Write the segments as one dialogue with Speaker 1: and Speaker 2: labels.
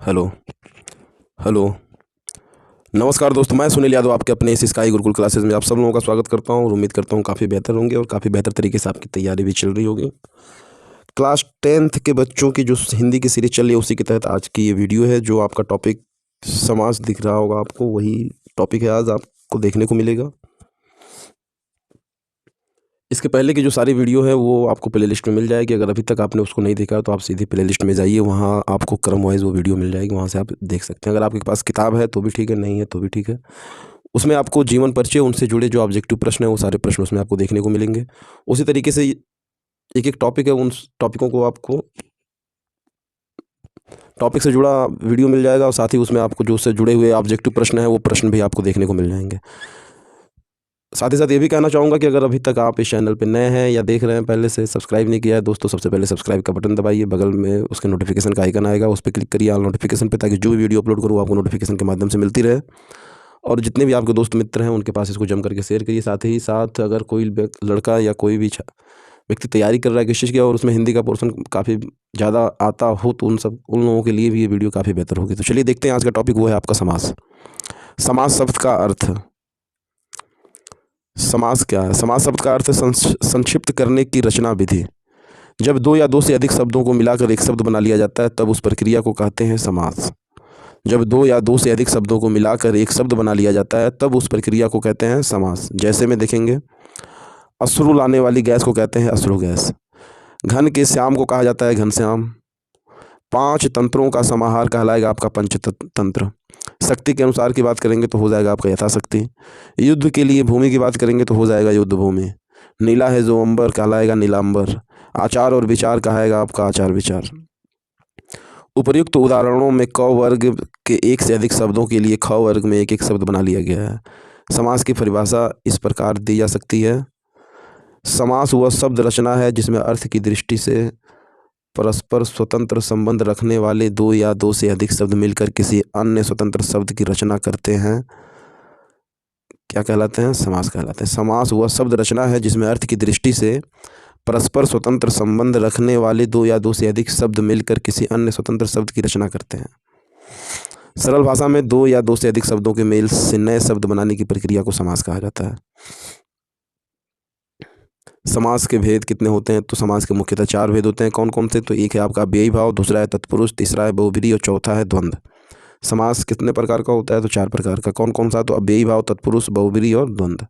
Speaker 1: Hello. Hello. नमस्कार दोस्तों, मैं सुनील यादव आपके अपने इस स्काई गुरुकुल क्लासेस में आप सब लोगों का स्वागत करता हूं और उम्मीद करता हूं काफ़ी बेहतर होंगे और काफ़ी बेहतर तरीके से आपकी तैयारी भी चल रही होगी। क्लास 10th के बच्चों की जो हिंदी की सीरीज चल रही है उसी के तहत आज की ये वीडियो है। जो आपका टॉपिक समास दिख रहा होगा आपको, वही टॉपिक है आज आपको देखने को मिलेगा। इसके पहले की जो सारी वीडियो है वो आपको प्ले लिस्ट में मिल जाएगी। अगर अभी तक आपने उसको नहीं देखा तो आप सीधे प्ले लिस्ट में जाइए, वहाँ आपको क्रम वाइज वो वीडियो मिल जाएगी, वहाँ से आप देख सकते हैं। अगर आपके पास किताब है तो भी ठीक है, नहीं है तो भी ठीक है। उसमें आपको जीवन परिचय, उनसे जुड़े जो ऑब्जेक्टिव प्रश्न हैं वो सारे प्रश्न उसमें आपको देखने को मिलेंगे। उसी तरीके से एक एक टॉपिक है, उन टॉपिकों को आपको टॉपिक से जुड़ा वीडियो मिल जाएगा और साथ ही उसमें आपको जो उससे जुड़े हुए ऑब्जेक्टिव प्रश्न हैं वो प्रश्न भी आपको देखने को मिल जाएंगे। साथ ही साथ ये भी कहना चाहूँगा कि अगर अभी तक आप इस चैनल पे नए हैं या देख रहे हैं, पहले से सब्सक्राइब नहीं किया है दोस्तों, सबसे पहले सब्सक्राइब का बटन दबाइए, बगल में उसके नोटिफिकेशन का आइकन आएगा, उस पर क्लिक करिए ऑल नोटिफिकेशन पे, ताकि जो भी वीडियो अपलोड करूँ आपको नोटिफिकेशन के माध्यम से मिलती रहे। और जितने भी आपके दोस्त मित्र हैं उनके पास इसको जम करके शेयर करिए। साथ ही साथ अगर कोई लड़का या कोई भी व्यक्ति तैयारी कर रहा है किसी चीज़ की और उसमें हिंदी का पोर्शन काफ़ी ज़्यादा आता हो तो उन लोगों के लिए भी ये वीडियो काफ़ी बेहतर होगी। तो चलिए देखते हैं, आज का टॉपिक वो है आपका समास। समास शब्द का अर्थ। समास क्या है? समास शब्द का अर्थ है संक्षिप्त करने की रचना विधि। जब दो या दो से अधिक शब्दों को मिलाकर एक शब्द बना लिया जाता है तब उस प्रक्रिया को कहते हैं समास। जब दो या दो से अधिक शब्दों को मिलाकर एक शब्द बना लिया जाता है तब उस प्रक्रिया को कहते हैं समास। जैसे में देखेंगे, अश्रु लाने वाली गैस को कहते हैं अश्रु गैस। घन के श्याम को कहा जाता है घनश्याम। 5 तंत्रों का समाहार कहलाएगा आपका पंचतंत्र। शक्ति के अनुसार की बात करेंगे तो हो जाएगा आपका यथाशक्ति। युद्ध के लिए भूमि की बात करेंगे तो हो जाएगा युद्ध भूमि। नीला है जो अंबर कहलाएगा नीलांबर। आचार और विचार कहेगा आपका आचार विचार। उपर्युक्त उदाहरणों में क वर्ग के एक से अधिक शब्दों के लिए ख वर्ग में एक एक शब्द बना लिया गया है। समास की परिभाषा इस प्रकार दी जा सकती है। समास वह शब्द रचना है जिसमें अर्थ की दृष्टि से परस्पर स्वतंत्र संबंध रखने वाले दो या दो से अधिक शब्द मिलकर किसी अन्य स्वतंत्र शब्द की रचना करते हैं। क्या कहलाते हैं? समास कहलाते हैं। समास वह शब्द रचना है जिसमें अर्थ की दृष्टि से परस्पर स्वतंत्र संबंध रखने वाले दो या दो से अधिक शब्द मिलकर किसी अन्य स्वतंत्र शब्द की रचना करते हैं। सरल भाषा में दो या दो से अधिक शब्दों के मेल से नए शब्द बनाने की प्रक्रिया को समास कहा जाता है। समास के भेद कितने होते हैं? तो समास के मुख्यतः 4 भेद होते हैं। कौन कौन से? तो एक है आपका अव्ययी भाव, दूसरा है तत्पुरुष, तीसरा है बहुब्रीहि और चौथा है द्वंद्व। समास कितने प्रकार का होता है? तो 4 प्रकार का। कौन कौन सा? तो अव्ययी भाव, तत्पुरुष, बहुब्रीहि और द्वंद्व।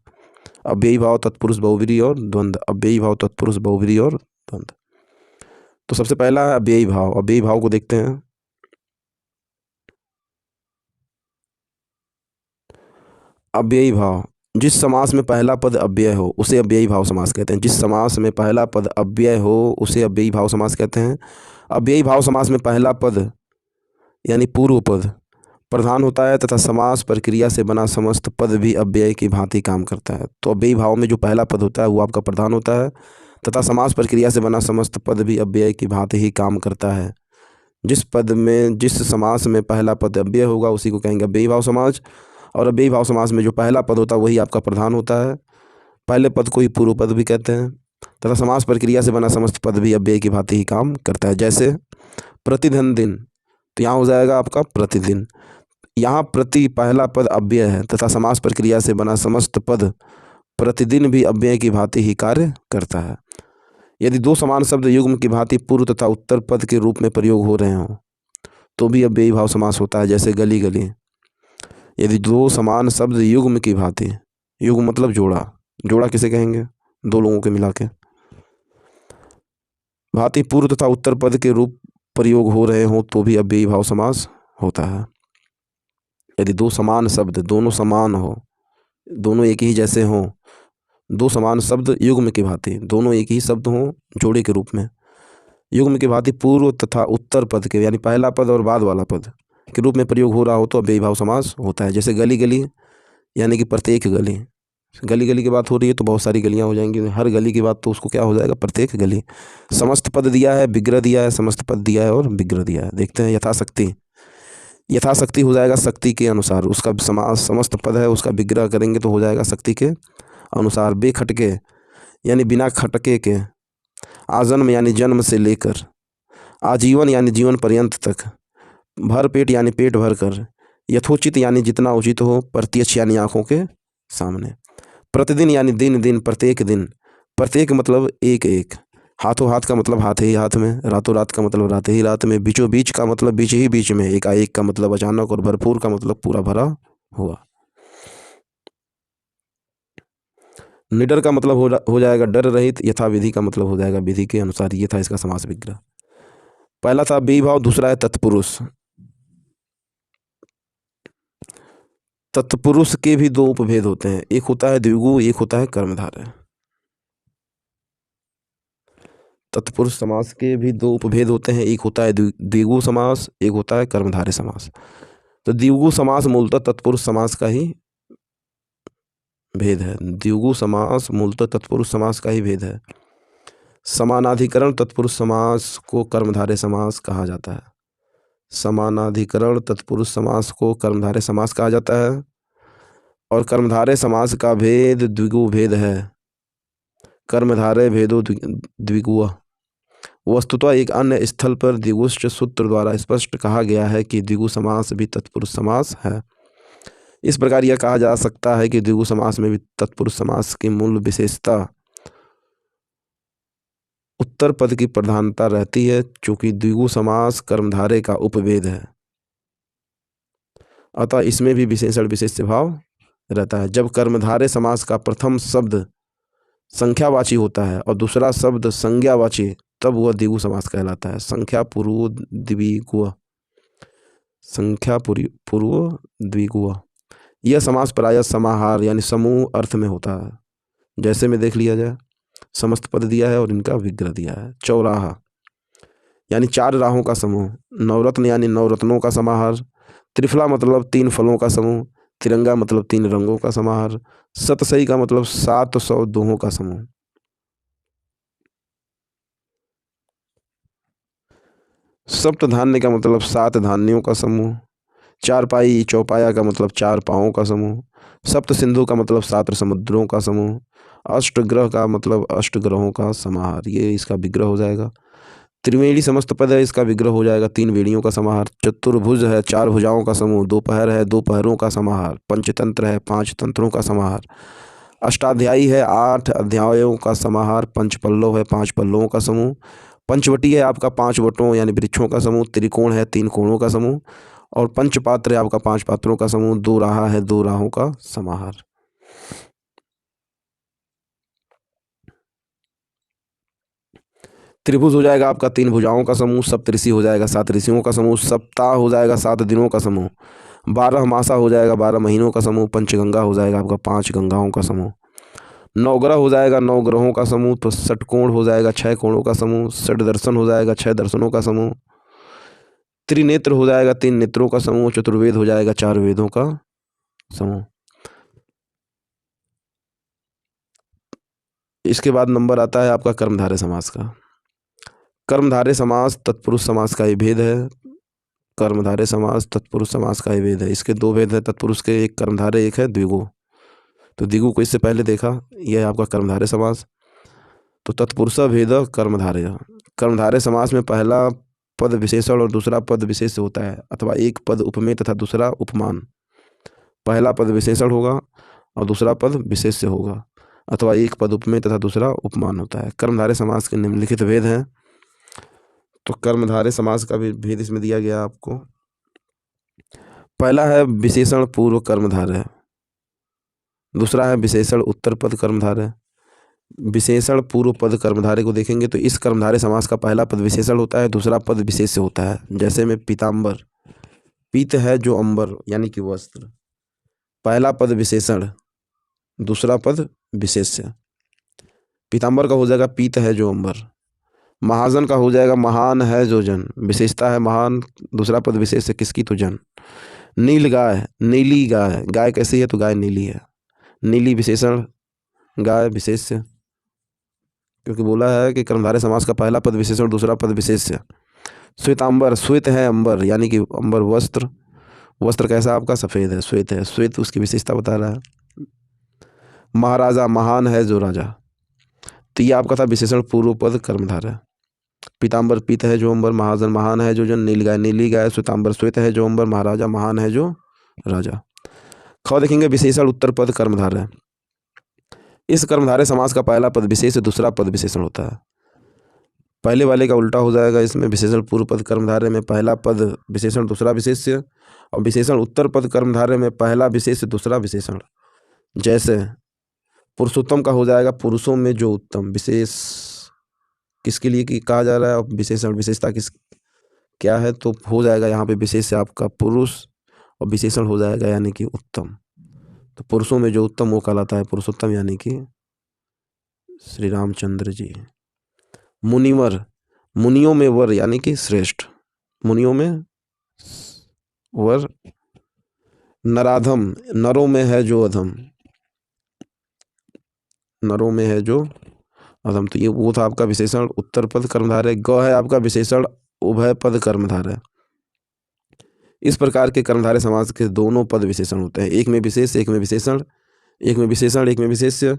Speaker 1: अव्ययी भाव, तत्पुरुष, बहुब्रीहि और द्वंद्व। अव्ययी भाव, तत्पुरुष, बहुब्रीहि और द्वंद्व। तो सबसे पहला है अव्ययी भाव। अव्ययी भाव को देखते हैं। अव्ययी भाव, जिस समास में पहला पद अव्यय हो उसे अव्ययी भाव समास कहते हैं। जिस समास में पहला पद अव्यय हो उसे अव्ययी भाव समास कहते हैं। अव्ययी भाव समास में पहला पद यानी पूर्व पद प्रधान होता है तथा समास प्रक्रिया से बना समस्त पद भी अव्यय की भांति काम करता है। तो अव्ययी भाव में जो पहला पद होता है वो आपका प्रधान होता है तथा समास प्रक्रिया से बना समस्त पद भी अव्यय की भांति ही काम करता है। जिस समास में पहला पद अव्यय होगा उसी को कहेंगे अव्ययी भाव समास। और अव्ययी भाव समास में जो पहला पद होता है वही आपका प्रधान होता है। पहले पद को ही पूर्व पद भी कहते हैं तथा समास प्रक्रिया से बना समस्त पद भी अव्यय की भांति ही काम करता है। जैसे प्रतिधन दिन, तो यहाँ हो जाएगा आपका प्रतिदिन। यहाँ प्रति पहला पद अव्यय है तथा समास प्रक्रिया से बना समस्त पद प्रतिदिन भी अव्यय की भांति ही कार्य करता है। यदि दो समान शब्द युग्म की भांति पूर्व तथा उत्तर पद के रूप में प्रयोग हो रहे हों तो भी अव्ययी भाव समास होता है। जैसे गली गली। यदि दो समान शब्द युग्म की भांति, युग्म मतलब जोड़ा, जोड़ा किसे कहेंगे? दो लोगों के मिला के, भांति पूर्व तथा उत्तर पद के रूप प्रयोग हो रहे हों तो भी अव्ययी भाव समास होता है। यदि दो समान शब्द, दोनों समान हो, दोनों एक ही जैसे हों, दो समान शब्द युग्म की भांति, दोनों एक ही शब्द हों जोड़े के रूप में, युग्म की भांति पूर्व तथा उत्तर पद के यानी पहला पद और बाद वाला पद के रूप में प्रयोग हो रहा हो तो अव्ययी भाव समास होता है। जैसे गली गली यानी कि प्रत्येक गली। गली गली की बात हो रही है तो बहुत सारी गलियां हो जाएंगी, हर गली की बात तो उसको क्या हो जाएगा? प्रत्येक गली। समस्त पद दिया है, विग्रह दिया है, समस्त पद दिया है और विग्रह दिया है। देखते हैं यथाशक्ति। यथाशक्ति हो जाएगा शक्ति के अनुसार, उसका समास समस्त पद है उसका विग्रह करेंगे तो हो जाएगा शक्ति के अनुसार। बेखटके यानी बिना खटके के। आजन्म यानी जन्म से लेकर। आजीवन यानी जीवन पर्यंत तक। भर पेट यानी पेट भर कर, यथोचित यानी जितना उचित हो, प्रत्यक्ष यानी आंखों के सामने, प्रतिदिन यानी दिन दिन, प्रत्येक दिन, प्रत्येक मतलब एक एक, हाथों हाथ का मतलब हाथ ही हाथ में, रातों रात का मतलब रात ही रात में, बीचों बीच का मतलब बीच ही बीच में, एकाएक का मतलब अचानक, और भरपूर का मतलब पूरा भरा हुआ। निडर का मतलब हो जाएगा डर रहित, यथा विधि का मतलब हो जाएगा विधि के अनुसार। ये था इसका समास विग्रह। पहला था विभाव, दूसरा है तत्पुरुष। तत्पुरुष के भी दो उपभेद होते हैं, एक होता है द्विगु, एक होता है कर्मधारय। तत्पुरुष समास के भी दो उपभेद होते हैं, एक होता है द्विगु समास, एक होता है कर्मधारय समास। तो द्विगु समास मूलतः तत्पुरुष समास का ही भेद है। द्विगु समास मूलतः तत्पुरुष समास का ही भेद है। समानाधिकरण तत्पुरुष समास को कर्मधारय समास कहा जाता है। समानाधिकरण तत्पुरुष समास को कर्मधारय समास कहा जाता है। और कर्मधारय समास का भेद द्विगु भेद है। कर्मधारय भेदो द्विगुआ। वस्तुतः एक अन्य स्थल पर द्विगुष्ट सूत्र द्वारा स्पष्ट कहा गया है कि द्विगु समास भी तत्पुरुष समास है। इस प्रकार यह कहा जा सकता है कि द्विगु समास में भी तत्पुरुष समास की मूल विशेषता उत्तर पद की प्रधानता रहती है, चूंकि द्विगु समास कर्मधारय का उपभेद है, अतः इसमें भी विशेषण विशेष्य भाव रहता है। जब कर्मधारय समास का प्रथम शब्द संख्यावाची होता है और दूसरा शब्द संज्ञावाची, तब वह द्विगु समास कहलाता है। संख्या पूर्व द्विगु, संख्या पूर्व द्विगु। यह समास प्रायः समाहार यानी समूह अर्थ में होता है। जैसे में देख लिया जाए, समस्त पद दिया है और इनका विग्रह दिया है। चौराहा यानी चार राहों का समूह। नवरत्न यानी नवरत्नों का समाहार। त्रिफला मतलब तीन फलों का समूह। तिरंगा मतलब तीन रंगों का समाहार। सतसई का मतलब 700 दोहों का समूह। सप्त धान्य का मतलब 7 धान्यों का समूह। चारपाई चौपाया का मतलब 4 पाँवों का समूह। सप्त सिंधु का मतलब 7 समुद्रों का समूह। अष्टग्रह का मतलब 8 ग्रहों का समाहार, ये इसका विग्रह हो जाएगा। त्रिवेणी समस्त पद है, इसका विग्रह हो जाएगा 3 वेणियों का समाहार। चतुर्भुज है, 4 भुजाओं का समूह। दोपहर है, 2 पहरों का समाहार। पंचतंत्र है, 5 तंत्रों का समाहार। अष्टाध्यायी है, 8 अध्यायों का समाहार। पंचपल्लव है, 5 पल्लवों का समूह। पंचवटी है आपका 5 वटों यानी वृक्षों का समूह। त्रिकोण है, 3 कोणों का समूह। और पंचपात्र है आपका 5 पात्रों का समूह। 2 राह है, 2 राहों का समाहार। त्रिभुज हो जाएगा आपका 3 भुजाओं का समूह। सप्तऋषि हो जाएगा 7 ऋषियों का समूह। सप्ताह हो जाएगा 7 दिनों का समूह। 12 मासा हो जाएगा 12 महीनों का समूह। पंचगंगा हो जाएगा आपका 5 गंगाओं का समूह। नवग्रह हो जाएगा 9 ग्रहों का समूह। तो षटकोण हो जाएगा 6 कोणों का समूह। षट दर्शन हो जाएगा 6 दर्शनों का समूह। त्रिनेत्र हो जाएगा 3 नेत्रों का समूह। चतुर्वेद हो जाएगा 4 वेदों का समूह। इसके बाद नंबर आता है आपका कर्मधारय समास का। कर्मधारय समास तत्पुरुष समास का ही भेद है। कर्मधारय समास तत्पुरुष समास का ही भेद है। इसके 2 भेद है तत्पुरुष के, एक कर्मधारय एक है द्विगु। तो द्विगु को इससे पहले देखा, यह है आपका कर्मधारय समास। तो तत्पुरुष भेद कर्मधारय। कर्मधारय समास में पहला पद विशेषण और दूसरा पद विशेष होता है, अथवा एक पद उपमेय तथा दूसरा उपमान। पहला पद विशेषण होगा और दूसरा पद विशेष्य होगा, अथवा एक पद उपमेय तथा दूसरा उपमान होता है। कर्मधारय समास के निम्नलिखित भेद हैं। तो कर्मधारय समास का भी भेद इसमें दिया गया आपको। पहला है विशेषण पूर्व कर्मधारय। दूसरा है विशेषण उत्तर पद कर्मधारय। विशेषण पूर्व पद कर्मधारय को देखेंगे तो इस कर्मधारय समास का पहला पद विशेषण होता है, दूसरा पद विशेष्य होता है। जैसे में पीताम्बर, पीत है जो अंबर यानी कि वस्त्र। पहला पद विशेषण, दूसरा पद विशेष्य। पीताम्बर का हो जाएगा पीत है जो अंबर। महाजन का हो जाएगा महान है जो जन। विशेषता है महान, दूसरा पद विशेष्य किसकी, तो जन। नील गाय, नीली गाय, गाय कैसी है तो गाय नीली है। नीली विशेषण, गाय विशेष्य, क्योंकि बोला है कि कर्मधारय समास का पहला पद विशेषण दूसरा पद विशेष्य। श्वेतांबर, श्वेत है अंबर यानी कि अंबर वस्त्र। वस्त्र कैसा आपका, सफ़ेद है, श्वेत है। श्वेत उसकी विशेषता बता रहा है। महाराजा, महान है जो राजा। तो ये आपका था विशेषण पूर्व पद कर्मधारय। पीताम्बर पीत है जो अंबर, महाजन महान है जो जन, नीली गाय श्वेताम्बर श्वेत है जो अंबर, महाराजा महान है जो राजा। ख देखेंगे विशेषण उत्तर पद कर्मधारय। इस कर्मधारय समास का पहला पद विशेष, दूसरा पद विशेषण होता है। पहले वाले का उल्टा हो जाएगा, इसमें विशेषण पूर्व पद कर्मधारय में पहला पद विशेषण दूसरा विशेष्य, और विशेषण उत्तर पद कर्मधारय में पहला विशेष्य दूसरा विशेषण। जैसे पुरुषोत्तम का हो जाएगा पुरुषों में जो उत्तम, विशेष किसके लिए कि कहा जा रहा है, और विशेषण विशेषता किस क्या है, तो हो जाएगा यहाँ पे विशेष से आपका पुरुष और विशेषण हो जाएगा यानी कि उत्तम। तो पुरुषों में जो उत्तम वो कहलाता है पुरुषोत्तम यानी कि श्री रामचंद्र जी। मुनिवर, मुनियों में वर यानी कि श्रेष्ठ, मुनियों में वर। नराधम, नरों में है जो अधम, नरों में है जो अधम। तो ये वो था आपका विशेषण उत्तर पद कर्मधारय। ग है आपका विशेषण उभय पद कर्मधारय। इस प्रकार के कर्मधारय समास के दोनों पद विशेषण होते हैं, एक में विशेष एक में विशेषण, एक में विशेषण एक में विशेष्य,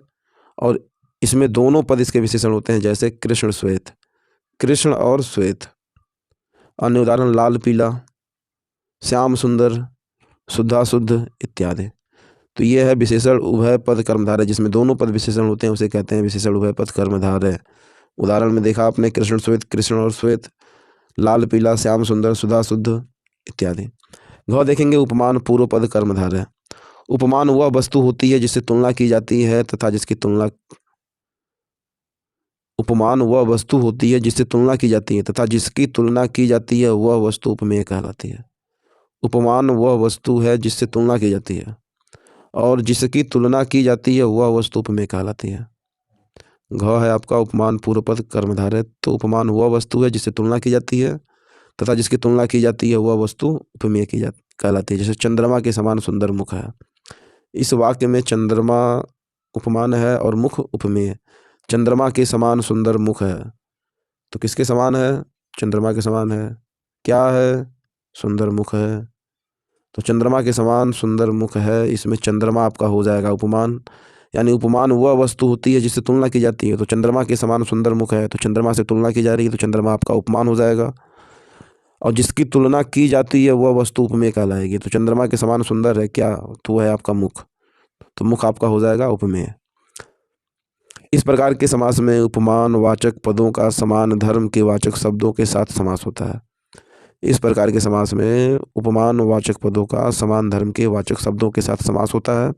Speaker 1: और इसमें दोनों पद इसके विशेषण होते हैं। जैसे कृष्ण श्वेत, कृष्ण और श्वेत। अन्य उदाहरण लाल पीला, श्याम सुंदर, शुद्धा शुद्ध इत्यादि। तो ये है विशेषण उभय पद कर्मधारय, जिसमें दोनों पद विशेषण होते हैं, उसे कहते हैं विशेषण उभय पद कर्मधारय। उदाहरण में देखा आपने कृष्ण श्वेत, कृष्ण और श्वेत, लाल पीला, श्याम सुंदर, शुद्धा शुद्ध इत्यादि। घ देखेंगे उपमान पूर्व पद कर्मधारय। उपमान वह वस्तु होती है जिससे तुलना की जाती है तथा जिसकी तुलना, उपमान वह वस्तु होती है जिससे तुलना की जाती है तथा जिसकी तुलना की जाती है वह वस्तु उपमेय कहलाती है। उपमान वह वस्तु है जिससे तुलना की जाती है और जिसकी तुलना की जाती है वह वस्तु उपमेय कहलाती है। घ है आपका उपमान पूर्व पद कर्मधारय। तो उपमान वह वस्तु है जिससे तुलना की जाती है तथा जिसकी तुलना की जाती है वह वस्तु उपमेय कहलाती है। जैसे चंद्रमा के समान सुंदर मुख है, इस वाक्य में चंद्रमा उपमान है और मुख उपमेय। चंद्रमा के समान सुंदर मुख है, तो किसके समान है, चंद्रमा के समान है। क्या है, सुंदर मुख है। तो चंद्रमा के समान सुंदर मुख है, इसमें चंद्रमा आपका हो जाएगा उपमान। यानी उपमान वह वस्तु होती है जिससे तुलना की जाती है। तो चंद्रमा के समान सुंदर मुख है, तो चंद्रमा से तुलना की जा रही है, तो चंद्रमा आपका उपमान हो जाएगा। और जिसकी तुलना की जाती है वह वस्तु उपमेय कहलाएगी। तो चंद्रमा के समान सुंदर है क्या, तो वह है आपका मुख, तो मुख आपका हो जाएगा उपमेय। इस प्रकार के समास में उपमान वाचक पदों का समान धर्म के वाचक शब्दों के साथ समास होता है। इस प्रकार के समास में उपमान वाचक पदों का समान धर्म के वाचक शब्दों के साथ समास होता है।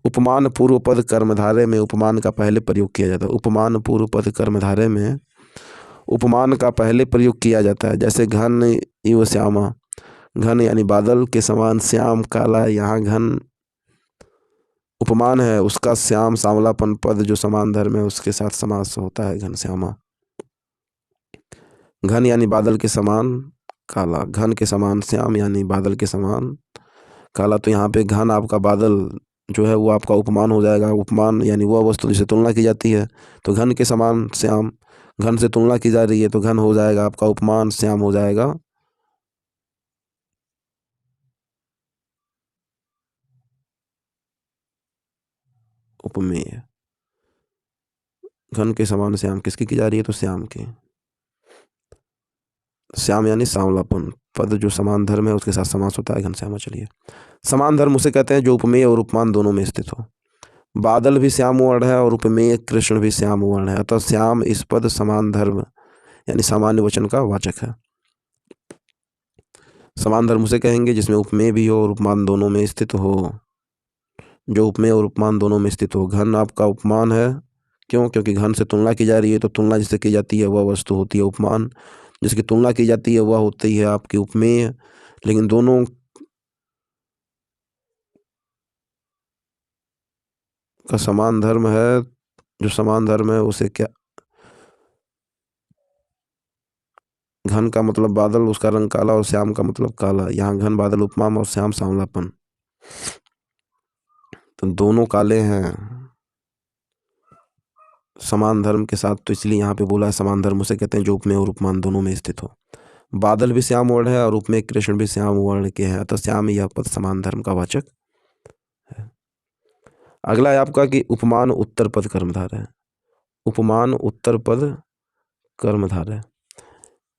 Speaker 1: उपमान पूर्व पद कर्मधारय में उपमान का पहले प्रयोग किया जाता है। उपमान पूर्व पद कर्मधारय में उपमान का पहले प्रयोग किया जाता है। जैसे घन इव श्यामा, घन यानी बादल के समान, श्याम काला, यहाँ घन उपमान है, उसका श्याम सांवलापन पद जो समान धर्म है उसके साथ समास होता है, घन श्यामा। घन यानी बादल के समान काला, घन के समान श्याम यानी बादल के समान काला। तो यहाँ पे घन आपका बादल जो है वो आपका उपमान हो जाएगा। उपमान यानी वह वस्तु जिससे तुलना की जाती है, तो घन के समान श्याम, घन से तुलना की जा रही है तो घन हो जाएगा आपका उपमान, श्याम हो जाएगा उपमेय। घन के समान श्याम किसकी की जा रही है, तो श्याम की। श्याम यानी सांवलापन पद जो समान धर्म है उसके साथ समास होता है, घन श्यामा। चलिए, समान धर्म उसे कहते हैं जो उपमेय और उपमान दोनों में स्थित हो। बादल भी श्याम वर्ण है और उपमेय कृष्ण भी श्याम वर्ण है, अतः श्याम इस पद समान धर्म यानी सामान्य वचन का वाचक है। समान धर्म उसे कहेंगे जिसमें उपमेय भी हो और उपमान दोनों में स्थित हो, जो उपमेय और उपमान दोनों में स्थित हो। घन आपका उपमान है, क्यों, क्योंकि घन से तुलना की जा रही है, तो तुलना जिससे की जाती है वह वस्तु होती है उपमान, जिसकी तुलना की जाती है वह होती है आपकी उपमेय। लेकिन दोनों का समान धर्म है, जो समान धर्म है उसे क्या, घन का मतलब बादल, उसका रंग काला, और श्याम का मतलब काला। यहाँ घन बादल उपमा और श्याम सांवलापन, तो दोनों काले हैं समान धर्म के साथ, तो इसलिए यहाँ पे बोला है समान धर्म उसे कहते हैं जो उपमेय और उपमान दोनों में स्थित हो। बादल भी श्याम वर्ण है और उपमेय कृष्ण भी श्याम वर्ण के हैं, अतः श्याम यह पद समान धर्म का वाचक है। अगला है आपका कि उपमान उत्तर पद कर्मधारय है। उपमान उत्तर पद कर्मधारय है।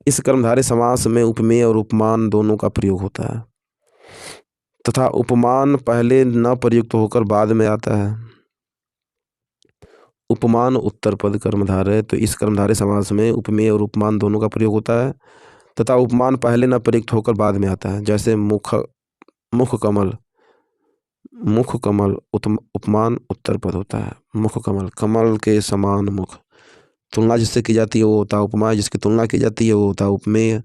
Speaker 1: इस कर्मधारय समास में उपमेय और उपमान दोनों का प्रयोग होता है तथा उपमान पहले न प्रयुक्त होकर बाद में आता है। उपमान उत्तर पद कर्मधारय, तो इस कर्मधारय समास में उपमेय और उपमान दोनों का प्रयोग होता है तथा उपमान पहले न प्रयुक्त होकर बाद में आता है। जैसे मुख मुख कमल, मुख कमल उपमान उत्तर पद होता है। मुख कमल, कमल के समान मुख, तुलना जिससे की जाती है वो होता है उपमा, जिसकी तुलना की जाती है वो होता है उपमेय।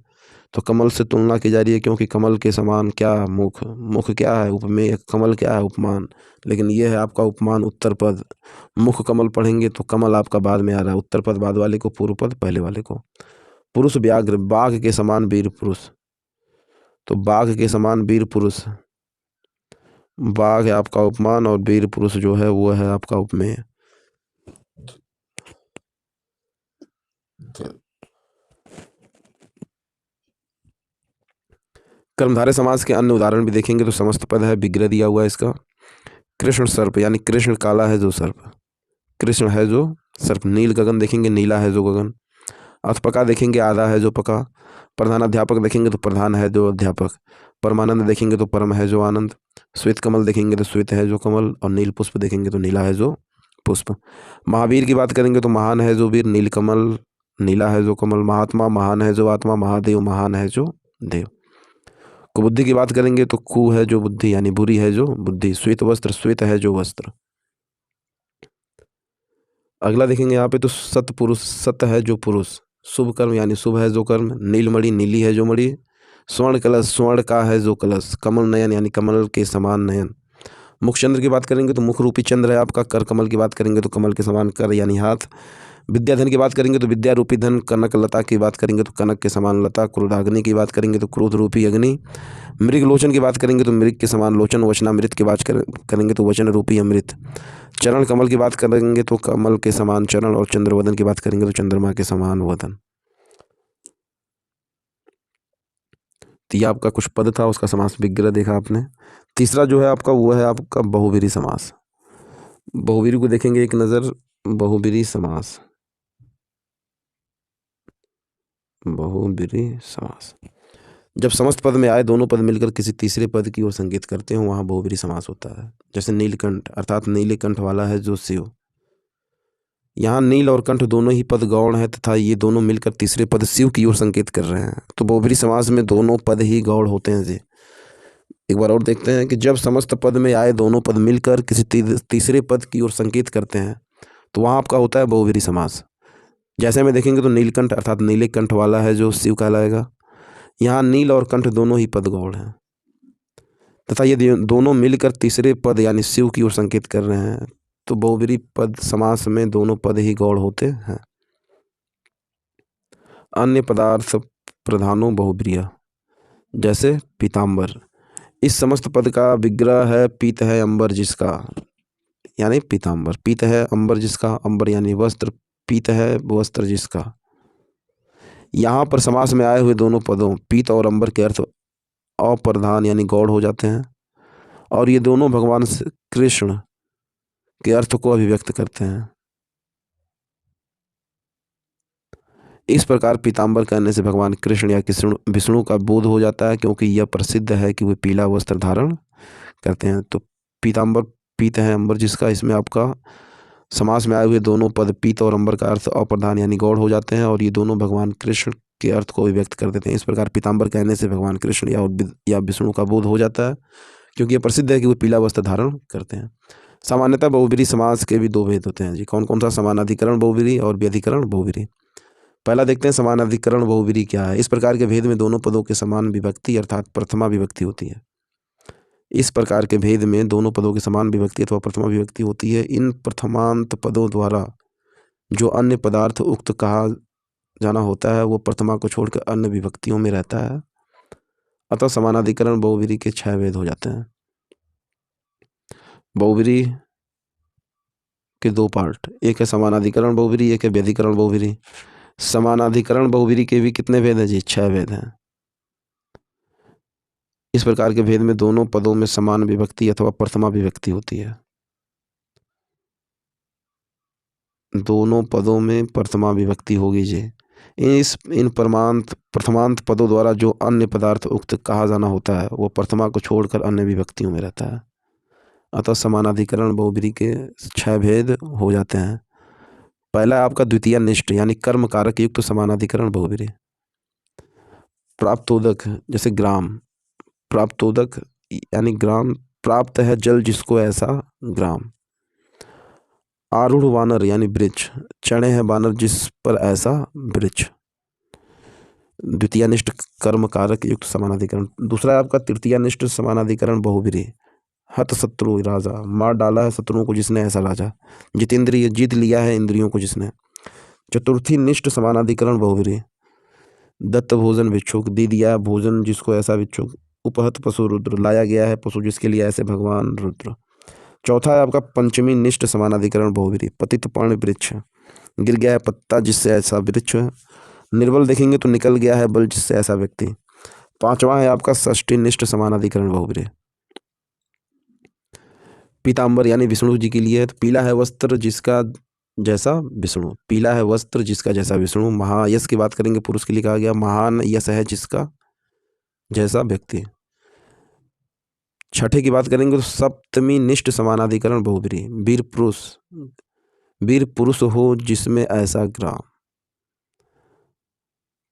Speaker 1: तो कमल से तुलना की जा रही है क्योंकि कमल के समान क्या मुख, मुख क्या है उपमेय, कमल क्या है उपमान, लेकिन ये है आपका उपमान उत्तर पद। मुख कमल पढ़ेंगे तो कमल आपका बाद में आ रहा है, उत्तर पद बाद वाले को, पूर्व पद पहले वाले को। पुरुष व्याघ्र, बाघ के समान वीर पुरुष, तो बाघ के समान वीर पुरुष, बाघ है आपका उपमान और वीर पुरुष जो है वो है आपका उपमेय। कर्मधारय समास के अन्य उदाहरण भी देखेंगे तो समस्त पद है, विग्रह दिया हुआ है इसका। कृष्ण सर्प, यानी कृष्ण काला है जो सर्प, कृष्ण है जो सर्प। नील गगन देखेंगे, नीला है जो गगन। अथपका देखेंगे, आधा है जो पका। प्रधानाध्यापक देखेंगे तो प्रधान है जो अध्यापक। परमानंद देखेंगे तो परम है जो आनंद। श्वेत कमल देखेंगे तो श्वेत है जो कमल, और नील पुष्प देखेंगे तो नीला है जो पुष्प। महावीर की बात करेंगे तो महान है जो वीर, नीलकमल नीला है जो कमल। महात्मा महान है जो आत्मा, महादेव महान है जो देव। कुबुद्धि की बात करेंगे तो कु है जो बुद्धि, यानी बुरी है जो बुद्धि। श्वेत वस्त्र, श्वेत है जो वस्त्र। अगला देखेंगे यहाँ पे तो सतपुरुष, सत है जो पुरुष। शुभ कर्म, यानी शुभ है जो कर्म। नीलमणि, नीली है जो मणि। स्वर्ण कलश, स्वर्ण का है जो कलश। कमल नयन, यानी कमल के समान नयन। मुखचंद्र की बात करेंगे तो मुख रूपी चंद्र है आपका। कर कमल की बात करेंगे तो कमल के समान कर, यानी हाथ। विद्याधन की बात करेंगे तो विद्या रूपी धन। कनक लता की बात करेंगे तो कनक के समान लता। क्रोधाग्नि की बात करेंगे तो क्रोध रूपी अग्नि। मृग लोचन की बात करेंगे तो मृग के समान लोचन। वचनामृत की बात करेंगे तो वचन रूपी अमृत। चरण कमल की बात करेंगे तो कमल के समान चरण, और चंद्रवदन की बात करेंगे तो चंद्रमा के समान वदन। तो ये आपका कुछ पद था, उसका समास विग्रह देखा आपने। तीसरा जो है आपका वो है आपका बहुवीरी समास। बहुवीरी को देखेंगे एक नज़र। बहुवीरी समास, बहुवीरी समास, जब समस्त पद में आए दोनों पद मिलकर किसी तीसरे पद की ओर संकेत करते हो वहाँ बहुवीरी समास होता है। जैसे नीलकंठ, अर्थात नीले कंठ वाला है जो शिव। यहाँ नील और कंठ दोनों ही पद गौण है तथा ये दोनों मिलकर तीसरे पद शिव की ओर संकेत कर रहे हैं, तो बहुवीरी समास में दोनों पद ही गौण होते हैं जी। एक बार और देखते हैं कि जब समस्त पद में आए दोनों पद मिलकर किसी तीसरे पद की ओर संकेत करते हैं तो वहाँ आपका होता है बहुवीरी समास। जैसे में देखेंगे तो नीलकंठ अर्थात नीले कंठ वाला है जो शिव कहलाएगा। यहाँ नील और कंठ दोनों ही पद गौण हैं तथा ये दोनों मिलकर तीसरे पद यानी शिव की ओर संकेत कर रहे हैं, तो बहुवीरी पद समास में दोनों पद ही गौण होते हैं। अन्य पदार्थ प्रधानों बहुब्रीया, जैसे पीताम्बर। इस समस्त पद का विग्रह है पीत है अंबर जिसका, यानी पीताम्बर। पीत है अंबर जिसका, अंबर यानी वस्त्र, पीत है वस्त्र जिसका। यहाँ पर समास में आए हुए दोनों पदों पीत और अंबर के अर्थ अप्रधान यानी गौण हो जाते हैं, और ये दोनों भगवान कृष्ण के अर्थ को अभिव्यक्त करते हैं। इस प्रकार पीताम्बर कहने से भगवान कृष्ण या कृष्ण विष्णु का बोध हो जाता है, क्योंकि यह प्रसिद्ध है कि वे पीला वस्त्र धारण करते हैं। तो पीताम्बर, पीत है अंबर जिसका, इसमें आपका समास में आए हुए दोनों पद पीत और अंबर का अर्थ अप्रधान यानी गौण हो जाते हैं, और ये दोनों भगवान कृष्ण के अर्थ को अभिव्यक्त कर देते हैं। इस प्रकार पीताम्बर कहने से भगवान कृष्ण या विष्णु का बोध हो जाता है, क्योंकि यह प्रसिद्ध है कि वे पीला वस्त्र धारण करते हैं। सामान्यतः बहुवीरी समास के भी दो भेद होते हैं जी। कौन कौन सा? समानाधिकरण बहुवीरी और व्यधिकरण बहुवीरी। पहला देखते हैं समानाधिकरण बहुवीरी क्या है। इस प्रकार के भेद में दोनों पदों के समान विभक्ति अर्थात प्रथमा विभक्ति होती है। इस प्रकार के भेद में दोनों पदों की समान विभक्ति अथवा प्रथमा विभक्ति होती है। इन प्रथमांत पदों द्वारा जो अन्य पदार्थ उक्त कहा जाना होता है वो प्रथमा को छोड़कर अन्य विभक्तियों में रहता है, अतः समानाधिकरण बहुवीरी के 6 भेद हो जाते हैं। बहुवीरी के 2 पार्ट, एक है समानाधिकरण बहुवीरी, एक है व्यधिकरण बहुवीरी। समानाधिकरण बहुवीरी के भी कितने भेद हैं जी? 6 भेद हैं। इस प्रकार के भेद में दोनों पदों में समान विभक्ति अथवा प्रथमा विभक्ति होती है। दोनों पदों में प्रथमा विभक्ति होगी जी। इन प्रथमांत पदों द्वारा जो अन्य पदार्थ उक्त कहा जाना होता है वो प्रथमा को छोड़कर अन्य विभक्तियों में रहता है। अतः समानाधिकरण बहुब्रीहि के 6 भेद हो जाते हैं। पहला है आपका द्वितीय निष्ठ यानी कर्म कारक युक्त समानाधिकरण बहुब्रीहि। प्राप्तोदक जैसे ग्राम, प्राप्तोदक यानी ग्राम, प्राप्त है जल जिसको ऐसा ग्राम। आरूढ़ वानर यानी वृक्ष, चढ़े हैं बानर जिस पर ऐसा वृक्ष। द्वितीय निष्ठ कर्म कारक युक्त समानाधिकरण। दूसरा है आपका तृतीय निष्ठ समानाधिकरण बहुब्रीहि। हत शत्रु राजा, मार डाला है शत्रुओं को जिसने ऐसा राजा। जितेंद्रिय, जीत लिया है इंद्रियों को जिसने। चतुर्थी निष्ठ समानाधिकरण बहुब्रीहि। दत्त भोजन भिक्षुक, दे दिया भोजन जिसको ऐसा भिक्षुक। उपहत पशु रुद्र, लाया गया है पशु जिसके लिए ऐसे भगवान रुद्र। चौथा है आपका पंचमी निष्ठ समानाधिकरण बहुब्रीहि। पतित पर्ण वृक्ष, गिर गया है पत्ता जिससे ऐसा वृक्ष। निर्बल देखेंगे तो निकल गया है बल जिससे ऐसा व्यक्ति। पांचवा है आपका षष्ठी निष्ठ समानाधिकरण बहुब्रीहि। पीताम्बर यानी विष्णु जी के लिए है। तो पीला है वस्त्र जिसका जैसा विष्णु, पीला है वस्त्र जिसका जैसा विष्णु। महायश की बात करेंगे पुरुष के लिए कहा गया, महान यश है जिसका जैसा व्यक्ति। छठे की बात करेंगे तो सप्तमी निष्ठ समानाधिकरण बहुब्रीहि। वीर पुरुष, वीर पुरुष हो जिसमें ऐसा ग्राम।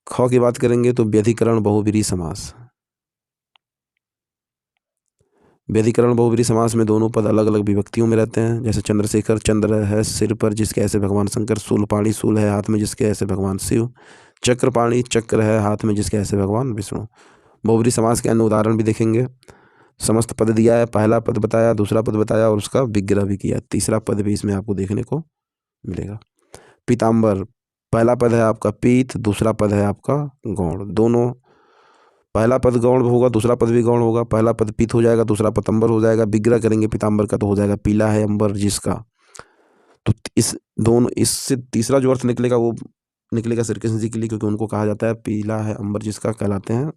Speaker 1: ख की बात करेंगे तो व्यधिकरण बहुब्रीहि समास। व्यधिकरण बहुब्रीहि समास में दोनों पद अलग अलग विभक्तियों में रहते हैं। जैसे चंद्रशेखर, चंद्र है सिर पर जिसके ऐसे भगवान शंकर। शूलपाणी, शूल है हाथ में जिसके ऐसे भगवान शिव। चक्रपाणी, चक्र है हाथ में जिसके ऐसे भगवान विष्णु। बहुब्रीहि समास के अन्य उदाहरण भी देखेंगे। समस्त पद दिया है, पहला पद बताया, दूसरा पद बताया और उसका विग्रह भी किया। तीसरा पद भी इसमें आपको देखने को मिलेगा। पीताम्बर, पहला पद है आपका पीत, दूसरा पद है आपका गौण। दोनों, पहला पद गौण होगा, दूसरा पद भी गौण होगा। पहला पद पीत हो जाएगा, दूसरा पद अंबर हो जाएगा। विग्रह करेंगे पीताम्बर का तो हो जाएगा पीला है अंबर जिसका। तो इस दोनों, इससे तीसरा जो अर्थ निकलेगा वो निकलेगा श्री कृष्ण जी के लिए, क्योंकि उनको कहा जाता है पीला है अंबर जिसका कहलाते हैं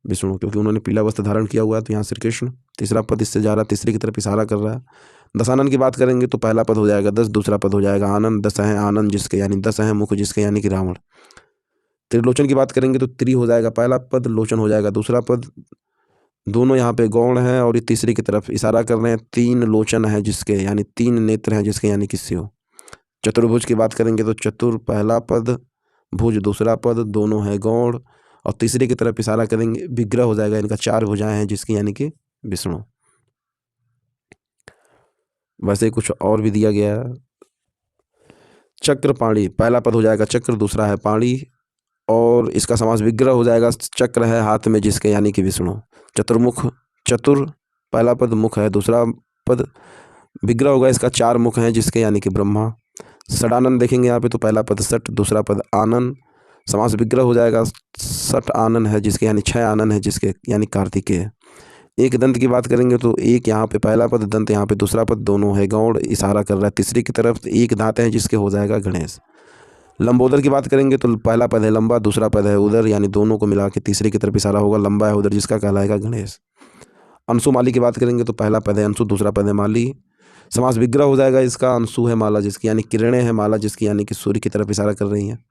Speaker 1: विष्णु, क्योंकि उन्होंने पीला वस्त्र धारण किया हुआ है। तो यहाँ श्री कृष्ण। तीसरा पद इससे जा रहा है, तीसरे की तरफ इशारा कर रहा है। दशानन की बात करेंगे तो पहला पद हो जाएगा दस, दूसरा पद हो जाएगा आनंद। दस है आनंद जिसके यानी 10 है मुख जिसके यानी कि रावण। त्रिलोचन की बात करेंगे तो त्रि हो जाएगा पहला पद, लोचन हो जाएगा दूसरा पद। दोनों यहाँ पे गौण है और ये तीसरे की तरफ इशारा कर रहे हैं। 3 लोचन है जिसके यानी 3 नेत्र हैं जिसके यानी कि शिव। चतुर्भुज की बात करेंगे तो चतुर पहला पद, भुज दूसरा पद, दोनों है गौण और तीसरे की तरफ इशारा करेंगे। विग्रह हो जाएगा इनका 4 भुजाएं हैं जिसकी यानी कि विष्णु। वैसे कुछ और भी दिया गया है। चक्रपाणी, पहला पद हो जाएगा चक्र, दूसरा है पाणी और इसका समास विग्रह हो जाएगा। चक्र है हाथ में जिसके यानी कि विष्णु। चतुर्मुख, चतुर पहला पद, मुख है दूसरा पद, विग्रह होगा इसका 4 मुख हैं जिसके यानी कि ब्रह्मा। षडानंद देखेंगे यहाँ पे तो पहला पद सट, दूसरा पद आनंद, समास विग्रह हो जाएगा। सट आनंद है जिसके यानी 6 आनंद है जिसके यानी कार्तिकेय। एक दंत की बात करेंगे तो एक यहाँ पे पहला पद, दंत यहाँ पे दूसरा पद, दोनों है गौड़, इशारा कर रहा है तीसरी की तरफ। एक दांत है जिसके हो जाएगा गणेश। लंबोदर की बात करेंगे तो पहला पद है लंबा, दूसरा पद है उदर, यानी दोनों को मिला के तीसरे की तरफ इशारा होगा। लंबा है उदर जिसका कहलाएगा गणेश। अंशु माली की बात करेंगे तो पहला पद है अंशु, दूसरा पद है माली, समास विग्रह हो जाएगा इसका। अंशु है माला जिसकी यानी किरणें है माला जिसकी यानी कि सूर्य की तरफ इशारा कर रही हैं।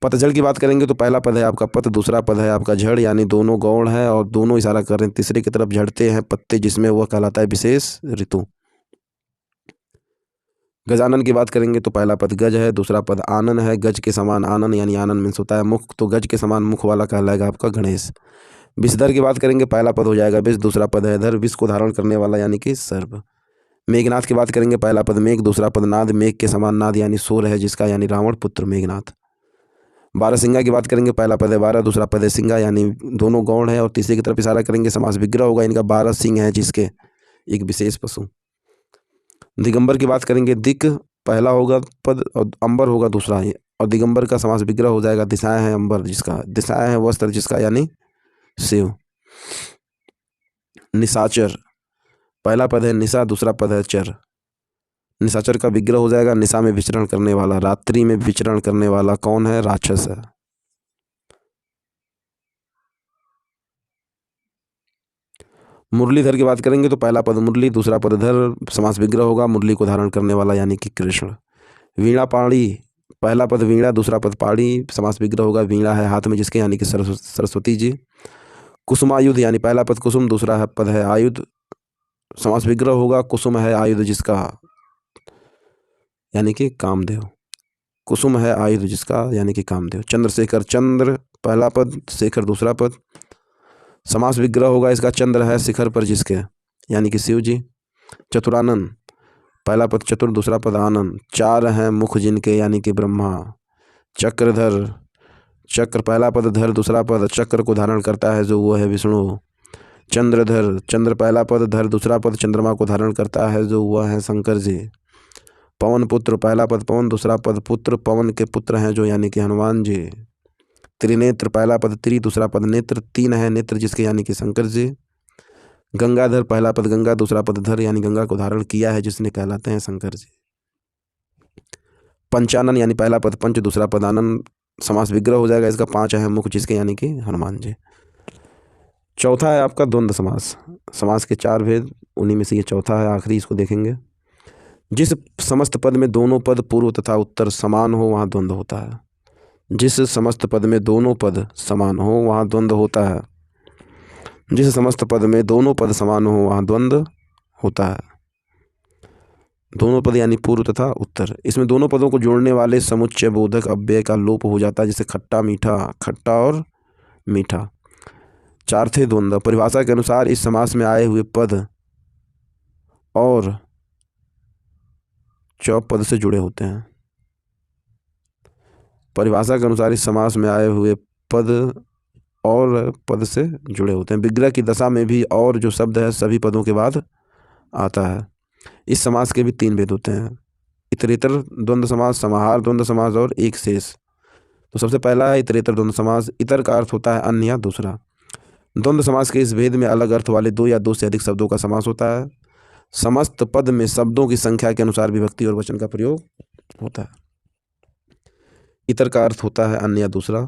Speaker 1: पतझड़ की बात करेंगे तो पहला पद है आपका पत, दूसरा पद है आपका झड़, यानी दोनों गौण है और दोनों इशारा कर रहे हैं तीसरे की तरफ। झड़ते हैं पत्ते जिसमें वह कहलाता है विशेष ऋतु। गजानन की बात करेंगे तो पहला पद गज है, दूसरा पद आनन है। गज के समान आनन यानी आनंद मीन्स होता है मुख, तो गज के समान मुख वाला कहलाएगा आपका गणेश। विषधर की बात करेंगे पहला पद हो जाएगा विष, दूसरा पद है धर, विष को धारण करने वाला यानी कि सर्प। मेघनाथ की बात करेंगे पहला पद मेघ, दूसरा पद नाद, मेघ के समान नाद यानी शोर है जिसका यानी रावण पुत्र मेघनाथ। बारहसिंगा की बात करेंगे पहला पद है 12, दूसरा पद है सिंगा, यानी दोनों गौण है और तीसरे की तरफ इशारा करेंगे। समास विग्रह होगा इनका 12 सिंह है जिसके एक विशेष पशु। दिगंबर की बात करेंगे दिक पहला होगा पद और अंबर होगा दूसरा, और दिगंबर का समास विग्रह हो जाएगा दिशाएं हैं अंबर जिसका, दिशाएं हैं वस्त्र जिसका यानी शिव। निशाचर पहला पद है निशा, दूसरा पद है चर। निशाचर का विग्रह हो जाएगा निशा में विचरण करने वाला, रात्रि में विचरण करने वाला कौन है, राक्षस है। मुरलीधर की बात करेंगे तो पहला पद मुरली, दूसरा पद धर, समास विग्रह होगा मुरली को धारण करने वाला यानी कि कृष्ण। वीणा पाणी पहला पद वीणा, दूसरा पद पाड़ी, समास विग्रह होगा वीणा है हाथ में जिसके, यानी कि सरस्वती जी। कुसुमायुध यानी पहला पद कुसुम, दूसरा पद है आयुध, समास विग्रह होगा कुसुम है आयुध जिसका, यानी कि कामदेव। कुसुम है आयुध जिसका, यानी कि कामदेव। चंद्रशेखर, चंद्र पहला पद, शेखर दूसरा पद, समास विग्रह होगा इसका चंद्र है शिखर पर जिसके, यानी कि शिव जी। चतुरानन, पहला पद चतुर, दूसरा पद आनंद, चार हैं मुख जिनके, यानी कि ब्रह्मा। चक्रधर, चक्र पहला पद धर, दूसरा पद चक्र को धारण करता है जो वो है विष्णु। चंद्रधर, चंद्र पहला पद धर, दूसरा पद चंद्रमा को धारण करता है जो वह है शंकर जी। पवन पुत्र, पहला पद पवन, दूसरा पद पुत्र, पवन के पुत्र हैं जो, यानी कि हनुमान जी। त्रिनेत्र, पहला पद त्रि, दूसरा पद नेत्र, तीन है नेत्र जिसके, यानी कि शंकर जी। गंगाधर, पहला पद गंगा, दूसरा पद धर, यानी गंगा को धारण किया है जिसने, कहलाते हैं शंकर जी। पंचानन यानी पहला पद पंच, दूसरा पद आनंद, समास विग्रह हो जाएगा इसका, पांच है मुख जिसके, यानी कि हनुमान जी। चौथा है आपका द्वंद्व समास। समास के चार भेद, उन्हीं में से ये चौथा है, आखिरी इसको देखेंगे। जिस समस्त पद में दोनों पद पूर्व तथा उत्तर समान हो वहाँ द्वंद्व होता है। जिस समस्त पद में दोनों पद समान हो वहाँ द्वंद्व होता है। जिस समस्त पद में दोनों पद समान हो वहाँ द्वंद्व होता है। दोनों पद यानी पूर्व तथा उत्तर। इसमें दोनों पदों को जोड़ने वाले समुच्चय बोधक अव्यय का लोप हो जाता है, जैसे खट्टा मीठा, खट्टा और मीठा। चार थे द्वंद्व। परिभाषा के अनुसार इस समास में आए हुए पद और चौ पद से जुड़े होते हैं। परिभाषा के अनुसार इस समास में आए हुए पद और पद से जुड़े होते हैं। विग्रह की दशा में भी और जो शब्द है सभी पदों के बाद आता है। इस समास के भी तीन भेद होते हैं, इतरेतर द्वंद्व समास, समाहार द्वंद्व समास और एक शेष। तो सबसे पहला है इतरेतर द्वंद्व समास। इतर का अर्थ होता है अन्य या दूसरा। द्वंद्व समास के इस भेद में अलग अर्थ वाले दो या दो से अधिक शब्दों का समास होता है। समस्त पद में शब्दों की संख्या के अनुसार विभक्ति और वचन का प्रयोग होता है। इतर का अर्थ होता है अन्य या दूसरा।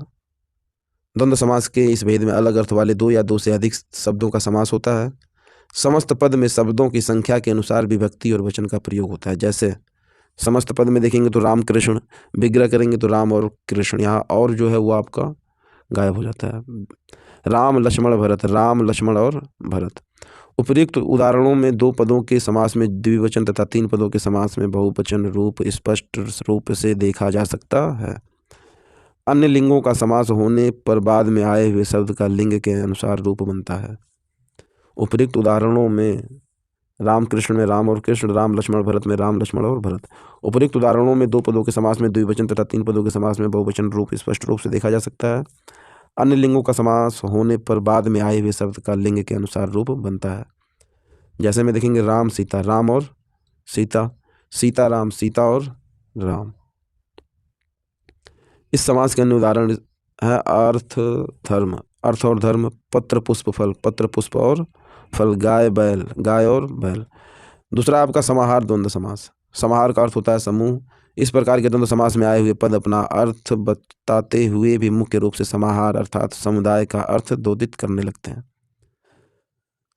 Speaker 1: द्वंद्व समास के इस भेद में अलग अर्थ वाले दो या दो से अधिक शब्दों का समास होता है। समस्त पद में शब्दों की संख्या के अनुसार विभक्ति और वचन का प्रयोग होता है। जैसे समस्त पद में देखेंगे तो राम कृष्ण, विग्रह करेंगे तो राम और कृष्ण, यहाँ और जो है वो आपका गायब हो जाता है। राम लक्ष्मण भरत, राम लक्ष्मण और भरत। उपयुक्त उदाहरणों में दो पदों के समास में द्विवचन तथा तीन पदों के समास में बहुवचन रूप स्पष्ट रूप से देखा जा सकता है। अन्य लिंगों का समास होने पर बाद में आए हुए शब्द का लिंग के अनुसार रूप बनता है। उपयुक्त उदाहरणों में राम कृष्ण में राम और कृष्ण, राम लक्ष्मण भरत में राम लक्ष्मण और भरत। उपयुक्त उदाहरणों में दो पदों के समास में द्विवचन तथा तीन पदों के समास में बहुवचन रूप स्पष्ट रूप से देखा जा सकता है। अन्य लिंगों का समास होने पर बाद में आए हुए शब्द का लिंग के अनुसार रूप बनता है। जैसे में देखेंगे राम सीता, राम और सीता, सीता राम, सीता और राम। इस समास के अन्य उदाहरण है अर्थ धर्म, अर्थ और धर्म, पत्र पुष्प फल, पत्र पुष्प और फल, गाय बैल, गाय और बैल। दूसरा आपका समाहार द्वंद्व समास। समाहार का अर्थ होता है समूह। इस प्रकार के द्वंद्व समास में आए हुए पद अपना अर्थ बताते हुए भी मुख्य रूप से समाहार अर्थात समुदाय का अर्थ द्योतित करने लगते हैं।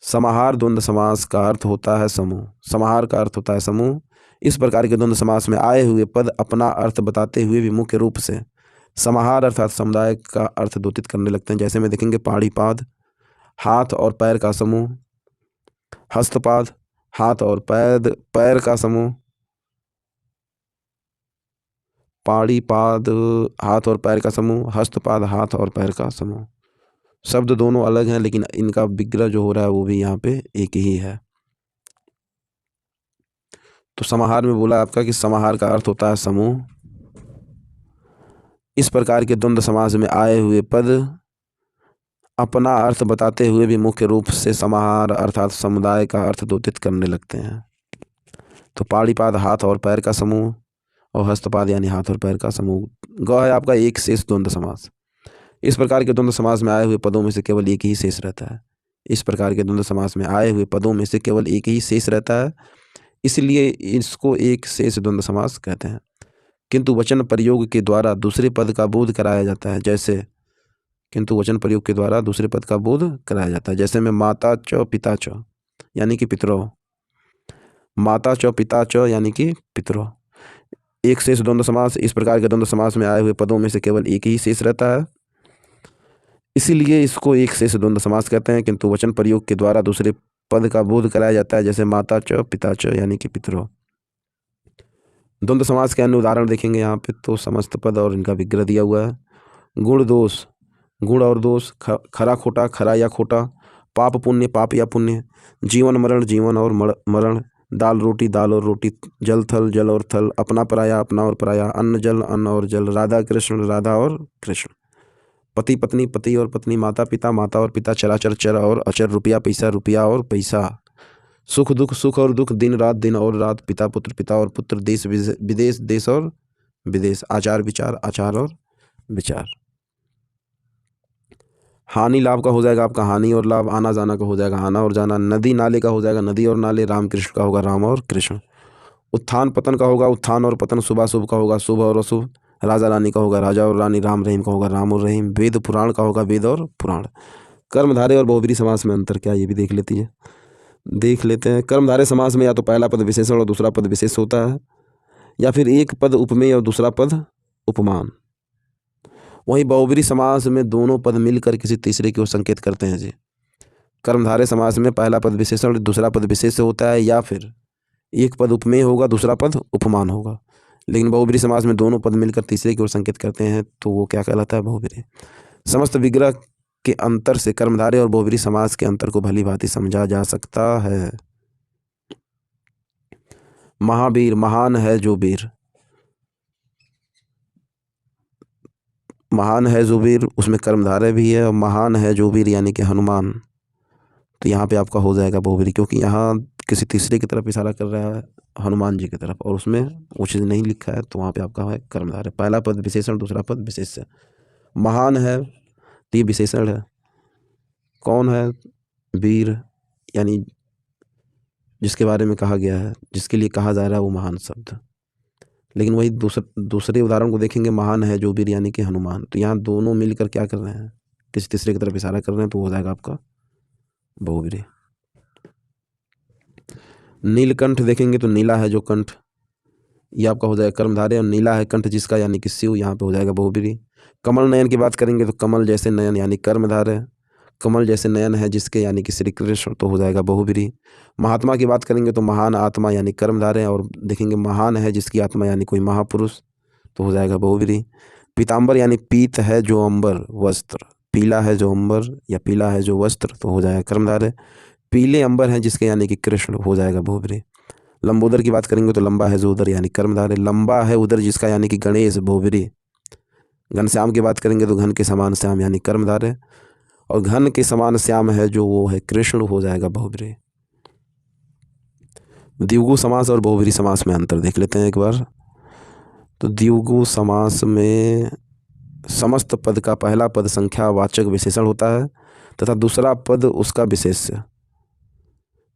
Speaker 1: समाहार द्वंद्व समास का अर्थ होता है समूह, समाहार का अर्थ होता है समूह। इस प्रकार के द्वंद्व समास में आए हुए पद अपना अर्थ बताते हुए भी मुख्य रूप से समाहार अर्थात समुदाय का अर्थ द्योतित करने लगते हैं। जैसे में देखेंगे पाणिपाद, हाथ और पैर का समूह, हस्तपाद, हाथ और पैर का समूह, पाणिपाद हाथ और पैर का समूह, हस्तपाद हाथ और पैर का समूह। शब्द दोनों अलग हैं लेकिन इनका विग्रह जो हो रहा है वो भी यहाँ पे एक ही है। तो समाहार में बोला आपका कि समाहार का अर्थ होता है समूह। इस प्रकार के द्वंद्व समास में आए हुए पद अपना अर्थ बताते हुए भी मुख्य रूप से समाहार अर्थात समुदाय का अर्थ द्योतित करने लगते हैं। तो पाणिपाद हाथ और पैर का समूह और हस्तपाद यानी हाथ और पैर का समूह। ग है आपका एक शेष द्वंद्व समास। इस प्रकार के द्वंद्व समास में आए हुए पदों में से केवल एक ही शेष रहता है। इस प्रकार के द्वंद्व समास में आए हुए पदों में से केवल एक ही शेष रहता है, इसलिए इसको एक शेष द्वंद्व समास कहते हैं। किंतु वचन प्रयोग के द्वारा दूसरे पद का बोध कराया जाता है। जैसे किंतु वचन प्रयोग के द्वारा दूसरे पद का बोध कराया जाता है। जैसे में माता च पिता च यानी कि पितरों, माता च पिता च यानी कि पितरों। एक शेष द्वंद्व समास। इस प्रकार के द्वंद्व समास में आए हुए पदों में से केवल एक ही शेष रहता है, इसीलिए इसको एक शेष द्वंद्व समास कहते हैं। किंतु वचन प्रयोग के द्वारा दूसरे पद का बोध कराया जाता है, जैसे माता च पिता च यानी कि पितरो। द्वंद्व समास के अन्य उदाहरण देखेंगे यहाँ पे, तो समस्त पद और इनका विग्रह दिया हुआ है। गुण दोष, गुण और दोष, खरा खोटा, खरा या खोटा, पाप पुण्य, पाप या पुण्य, जीवन मरण, जीवन और मरण, दाल रोटी, दाल और रोटी, जल थल, जल और थल, अपना पराया, अपना और पराया, अन्न जल, अन्न और जल, राधा कृष्ण, राधा और कृष्ण, पति पत्नी, पति और पत्नी, माता पिता, माता और पिता, चराचर, चर और अचर, रुपया पैसा, रुपया और पैसा, सुख दुख, सुख और दुख, दिन रात, दिन और रात, पिता पुत्र, पिता और पुत्र, देश विदेश, देश और विदेश, आचार विचार, आचार और विचार। हानि लाभ का हो जाएगा आपका हानि और लाभ, आना जाना का हो जाएगा आना और जाना, नदी नाले का हो जाएगा नदी और नाले, राम कृष्ण का होगा राम और कृष्ण, उत्थान पतन का होगा उत्थान और पतन, शुभ अशुभ का होगा शुभ और अशुभ, राजा रानी का होगा राजा और रानी, राम रहीम का होगा राम और रहीम, वेद पुराण का होगा वेद और पुराण। कर्मधारय और बहुब्रीहि समास में अंतर क्या है, ये भी देख लेते हैं। कर्मधारय समास में या तो पहला पद विशेषण और दूसरा पद विशेष होता है, या फिर एक पद उपमेय और दूसरा पद उपमान। वहीं बहुब्रीहि समास में दोनों पद मिलकर किसी तीसरे की ओर संकेत करते हैं जी। कर्मधारय समास में पहला पद विशेषण दूसरा पद विशेष होता है, या फिर एक पद उपमेय होगा दूसरा पद उपमान होगा। लेकिन बहुब्रीहि समास में दोनों पद मिलकर तीसरे की ओर संकेत करते हैं, तो वो क्या कहलाता है, बहुब्रीहि। समस्त विग्रह के अंतर से कर्मधारय और बहुब्रीहि समास के अंतर को भली भांति समझा जा सकता है। महावीर, महान है जो वीर, महान है जो वीर, उसमें कर्मधारय भी है, और महान है जो वीर यानी कि हनुमान, तो यहाँ पे आपका हो जाएगा बहुब्रीहि, क्योंकि यहाँ किसी तीसरे की तरफ इशारा कर रहा है, हनुमान जी की तरफ, और उसमें वो चीज़ नहीं लिखा है, तो वहाँ पे आपका है कर्मधारय। पहला पद विशेषण दूसरा पद विशेष है। महान है तो ये विशेषण है, कौन है, वीर, यानी जिसके बारे में कहा गया है, जिसके लिए कहा जा रहा है वो महान शब्द। लेकिन वही दूसरे उदाहरण को देखेंगे, महान है जो वीर यानी कि हनुमान, तो यहाँ दोनों मिलकर क्या कर रहे हैं, किसी तीसरे की तरफ इशारा कर रहे हैं, तो हो जाएगा आपका बहुब्रीहि। नीलकंठ देखेंगे तो नीला है जो कंठ, ये आपका हो जाएगा कर्मधारय, और नीला है कंठ जिसका यानी कि शिव, यहाँ पे हो जाएगा बहुब्रीहि। कमल नयन की बात करेंगे तो कमल जैसे नयन यानी कर्मधारय, कमल जैसे नयन है जिसके यानी कि श्री कृष्ण, तो हो जाएगा बहुब्रीहि। महात्मा की बात करेंगे तो महान आत्मा यानी कर्मधारय, और देखेंगे महान है जिसकी आत्मा यानी कोई महापुरुष, तो हो जाएगा बहुब्रीहि। पीताम्बर यानी पीत है जो अंबर वस्त्र, पीला है जो अंबर या पीला है जो वस्त्र, तो हो जाएगा कर्मधारय। पीले अंबर हैं जिसके यानी कि कृष्ण, हो जाएगा बहुब्रीहि। लंबोदर की बात करेंगे तो लंबा है जो उदर यानी कर्मधारय, लंबा है उदर जिसका यानी कि गणेश, बहुब्रीहि। घनश्याम की बात करेंगे तो घन के समान श्याम यानी कर्मधारय, और घन के समान श्याम है जो वो है कृष्ण, हो जाएगा बहुब्रीहि। द्विगु समास और बहुब्रीहि समास में अंतर देख लेते हैं एक बार। तो द्विगु समास में समस्त पद का पहला पद संख्यावाचक विशेषण होता है तथा दूसरा पद उसका विशेष्य।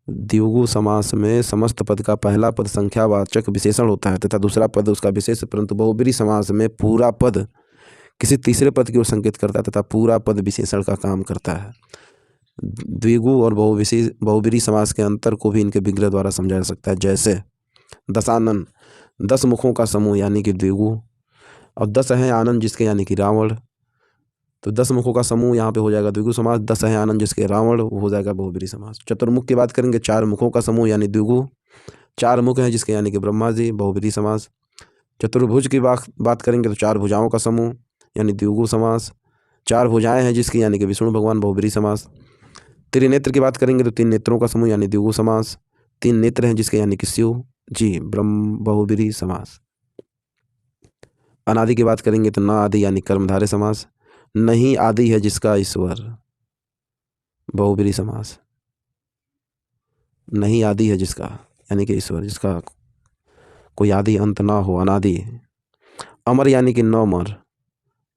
Speaker 1: द्विगु समास में समस्त पद का पहला पद संख्यावाचक विशेषण होता है तथा दूसरा पद उसका विशेष्य, परंतु बहुब्रीहि समास में पूरा पद किसी तीसरे पद की ओर संकेत करता है तथा पूरा पद विशेषण का काम करता है। द्विगु और बहुब्रीहि समास के अंतर को भी इनके विग्रह द्वारा समझा जा सकता है, जैसे दशानन, 10 मुखों का समूह यानी कि द्विगु, और 10 है आनंद जिसके यानी कि रावण, तो 10 मुखों का समूह यहाँ पे हो जाएगा द्विगु समास। 10 है आनंद जिसके रावण, वो हो जाएगा बहुब्रीहि समास। चतुर्मुख की बात करेंगे, 4 मुखों का समूह यानी द्विगु, 4 मुख हैं जिसके यानी कि ब्रह्मा जी, बहुब्रीहि समास। चतुर्भुज की बात करेंगे तो 4 भुजाओं का समूह यानी द्विगु समास। 4 भुजाएं हैं जिसकी यानी कि विष्णु भगवान, बहुब्रीहि समास। त्रिनेत्र की बात करेंगे तो 3 नेत्रों का समूह यानी द्विगु समास। 3 नेत्र हैं जिसके यानी कि शिव जी, बहुब्रीहि समास। अनादि की बात करेंगे तो न आदि यानी कर्मधारय समास। नहीं आदि है जिसका ईश्वर, बहुब्रीहि समास। नहीं आदि है जिसका यानी कि ईश्वर, जिसका कोई आदि अंत ना हो, अनादि। अमर यानी कि नौ मर,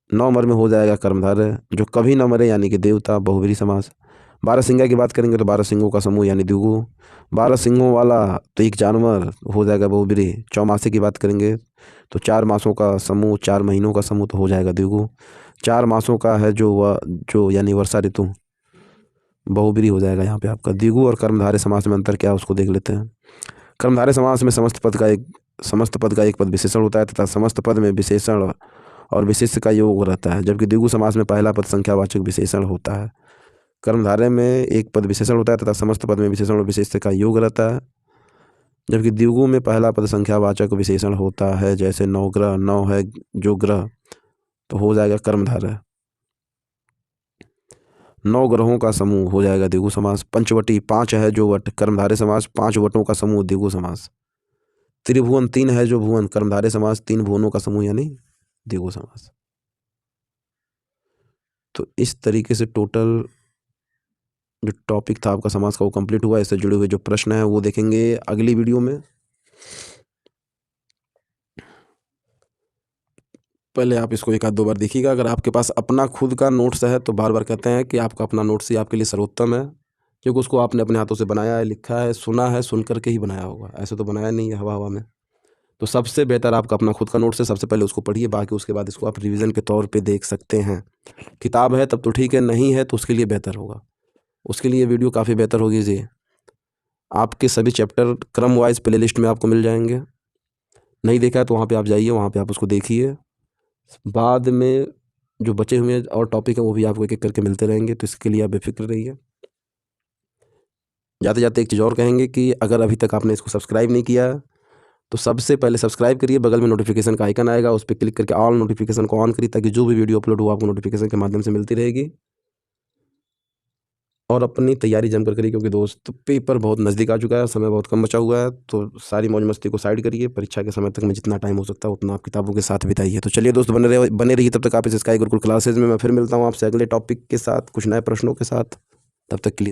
Speaker 1: 9 मर में हो जाएगा कर्मधारय। जो कभी न मरे यानी कि देवता, बहुब्रीहि समास। 12 सिंगा की बात करेंगे तो 12 सिंगों का समूह यानी द्विगु, 12 सिंगों वाला तो एक जानवर, हो जाएगा बहुब्रीहि। चौमासे की बात करेंगे तो 4 मासों का समूह, 4 महीनों का समूह, तो हो जाएगा द्विगु। 4 मासों का है जो यानी वर्षा ऋतु, बहुब्रीहि हो जाएगा यहाँ पे आपका। द्विगु और कर्मधारय समास में अंतर क्या है उसको देख लेते हैं। कर्मधारय समास में समस्त पद का एक समस्त पद का एक पद विशेषण होता है तथा समस्त पद में विशेषण और विशेष्य का योग रहता है, जबकि द्विगु समास में पहला पद संख्यावाचक विशेषण होता है। कर्मधारय में एक पद विशेषण होता है तथा समस्त पद में विशेषण और विशेष्य का योग रहता है, जबकि द्विगु में पहला पद संख्यावाचक विशेषण होता है। जैसे नवग्रह, नौ है जो ग्रह, तो हो जाएगा कर्मधारय। 9 ग्रहों का समूह हो जाएगा द्विगु समास। पंचवटी, 5 है जो वट, कर्मधारय समास। 5 वटों का समूह द्विगु समास। त्रिभुवन, 3 है जो भुवन, कर्मधारय समास। 3 भुवनों का समूह यानी द्विगु समास। तो इस तरीके से टोटल जो टॉपिक था आपका समास का वो कंप्लीट हुआ। इससे जुड़े हुए जो प्रश्न हैं वो देखेंगे अगली वीडियो में। पहले आप इसको एक आध दो बार देखिएगा। अगर आपके पास अपना खुद का नोट्स है तो बार बार कहते हैं कि आपका अपना नोट्स ही आपके लिए सर्वोत्तम है, क्योंकि उसको आपने अपने हाथों से बनाया है, लिखा है, सुना है, सुन करके ही बनाया होगा, ऐसे तो बनाया नहीं है हवा हवा में। तो सबसे बेहतर आपका अपना खुद का नोट्स है, सबसे पहले उसको पढ़िए, बाकी उसके बाद इसको आप रिवीजन के तौर पे देख सकते हैं। किताब है तब तो ठीक है, नहीं है तो उसके लिए बेहतर होगा, उसके लिए वीडियो काफ़ी बेहतर होगी जी। आपके सभी चैप्टर क्रम वाइज प्ले लिस्ट में आपको मिल जाएंगे। नहीं देखा है तो वहाँ पे आप जाइए, वहाँ पे आप उसको देखिए। बाद में जो बचे हुए और टॉपिक है वो भी आपको एक एक करके मिलते रहेंगे, तो इसके लिए आप बेफिक्र रहिए। जाते जाते एक चीज़ और कहेंगे कि अगर अभी तक आपने इसको सब्सक्राइब नहीं किया तो सबसे पहले सब्सक्राइब करिए, बगल में नोटिफिकेशन का आइकन आएगा, उस पर क्लिक करके ऑल नोटिफिकेशन को ऑन करिए, ताकि जो भी वीडियो अपलोड हो आपको नोटिफिकेशन के माध्यम से मिलती रहेगी। और अपनी तैयारी जमकर करिए, क्योंकि दोस्त पेपर बहुत नज़दीक आ चुका है, समय बहुत कम बचा हुआ है। तो सारी मौज मस्ती को साइड करिए, परीक्षा के समय तक में जितना टाइम हो सकता है उतना आप किताबों के साथ बिताइए। तो चलिए दोस्त, बने रहिए तब तक आप इस स्काई गुरुकुल क्लासेज में। मैं फिर मिलता हूँ आपसे अगले टॉपिक के साथ, कुछ नए प्रश्नों के साथ। तब तक के लिए